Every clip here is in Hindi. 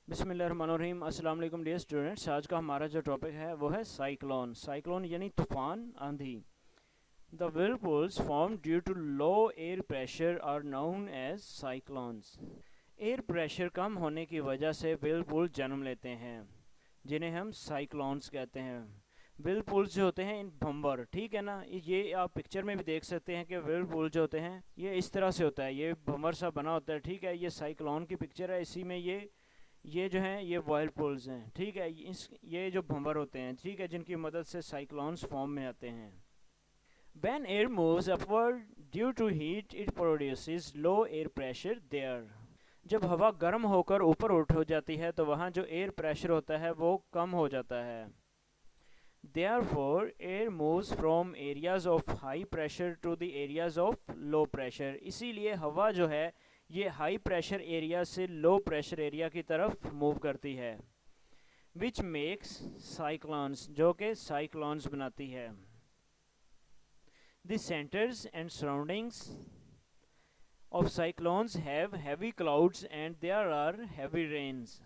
बिस्मिल्लाहिर्रहमानिर्रहीम। अस्सलाम वालेकुम डियर स्टूडेंट्स। आज का हमारा जो टॉपिक है वो है साइक्लोन। साइक्लोन यानी तूफ़ान, आंधी। The whirlpools formed due to low air pressure are known as cyclones। Air pressure कम होने की वजह से whirlpool जन्म लेते हैं, जिन्हें हम साइक्लोन्स कहते हैं। whirlpools जो होते हैं इन भंवर, ठीक है ना, ये आप पिक्चर में भी देख सकते हैं कि whirlpool जो होते हैं ये इस तरह से होता है, ये भंवर सा बना होता है, ठीक है। ये साइक्लोन की पिक्चर है, इसी में ये जो हैं ये whirlpools हैं, ठीक है। ये जो भंवर होते हैं, ठीक है, जिनकी मदद से साइक्लोन्स फॉर्म में आते हैं। When air moves upward due to heat, it produces low air pressure there। जब हवा गर्म होकर ऊपर उठ हो जाती है तो वहाँ जो एयर प्रेशर होता है वो कम हो जाता है। Therefore, air moves from areas of high pressure to the areas of low pressure। इसीलिए हवा जो है ये हाई प्रेशर एरिया से लो प्रेशर एरिया की तरफ मूव करती है। विच मेक्स साइक्लोन्स, जो कि साइक्लोन्स बनाती है। The centres and surroundings of cyclones have heavy clouds and there are heavy rains.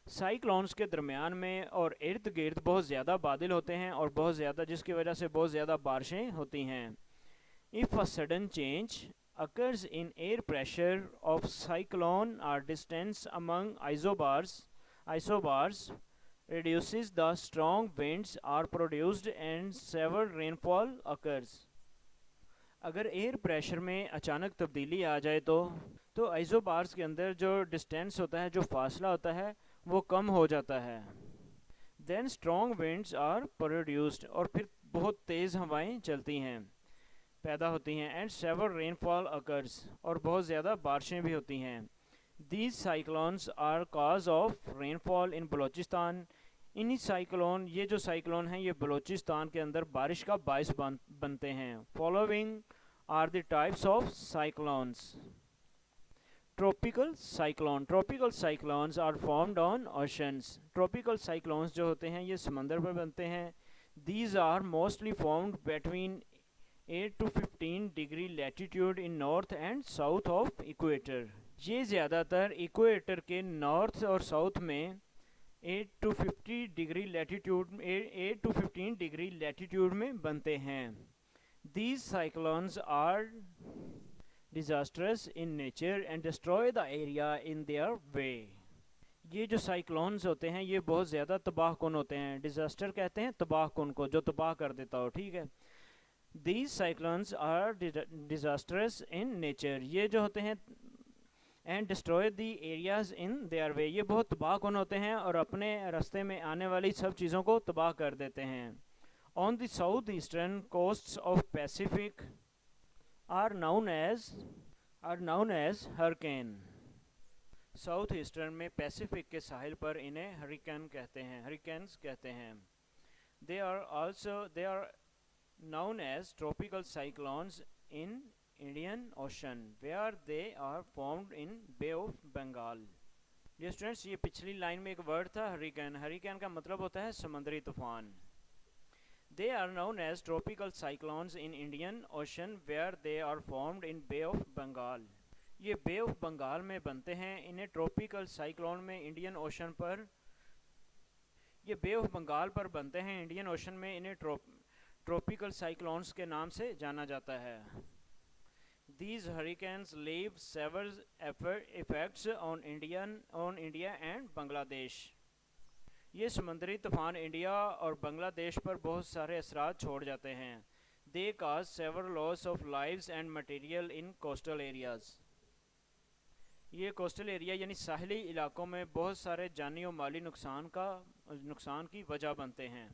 Cyclones के दरमियान में और इर्द गिर्द बहुत ज़्यादा बादल होते हैं और बहुत ज़्यादा, जिसकी वजह से बहुत ज़्यादा बारिशें होती हैं। If a sudden change occurs in air pressure of cyclone or distance among isobars reduces, the strong winds are produced and severe rainfall occurs। अगर एयर प्रेशर में अचानक तब्दीली आ जाए तो आइसोबार्स के अंदर जो डिस्टेंस होता है, जो फासला होता है, वो कम हो जाता है। Then strong winds are produced, और फिर बहुत तेज़ हवाएं चलती हैं, पैदा होती हैं। एंड सेवर रेनफॉल अकर्स, और बहुत ज़्यादा बारिशें भी होती हैं। These cyclones are cause of rainfall in Balochistan. इन्हीं साइक्लोन, ये जो साइक्लोन हैं ये बलोचिस्तान के अंदर बारिश का बायस बनते हैं। Following are the types of cyclones. Tropical cyclone. Tropical cyclones are formed on oceans. Tropical cyclones जो होते हैं ये समंदर पर बनते हैं। These are mostly formed between 8 to 15 degree latitude in north and south of equator. ये ज़्यादातर इक्वेटर के नॉर्थ और साउथ में 8 to 15 डिग्री लैटीट्यूड में बनते हैं। These cyclones are disasters in nature and destroy the area in their way. ये जो साइक्लोन्स होते हैं ये बहुत ज़्यादा तबाह कुन होते हैं। डिजास्टर कहते हैं तबाह कुन को, जो तबाह कर देता हो, ठीक है। These cyclones are disastrous in nature। ये जो होते हैं and destroy the areas in their way, ये बहुत तबाहकुन होते हैं और अपने रास्ते में आने वाली सब चीज़ों को तबाह कर देते हैं। On the southeastern coasts of Pacific are known as hurricane। South eastern में पैसिफिक के साहिल पर इन्हें हरिकेन्स कहते हैं। They are known as tropical cyclones in Indian Ocean where they are formed in Bay of Bengal। ये स्टूडेंट्स, ये पिछली लाइन में एक वर्ड था हरिकेन। हरिकेन का मतलब होता है समुद्री तूफान। They are known as tropical cyclones in Indian Ocean where they are formed in Bay of Bengal। ये बे ऑफ बंगाल में बनते हैं। इन्हें ट्रॉपिकल साइक्लोन में इंडियन ओशन पर, ये बे ऑफ बंगाल पर बनते हैं इंडियन ओशन में। इन्हें ट्रॉपिकल साइक्लोन्स के नाम से जाना जाता है। These hurricanes leave severe effects on India and Bangladesh। ये समुद्री तूफान इंडिया और बांग्लादेश पर बहुत सारे असरात छोड़ जाते हैं। They cause severe loss of lives and material in coastal areas। ये कोस्टल एरिया यानी साहली इलाकों में बहुत सारे जानी और माली नुकसान की वजह बनते हैं।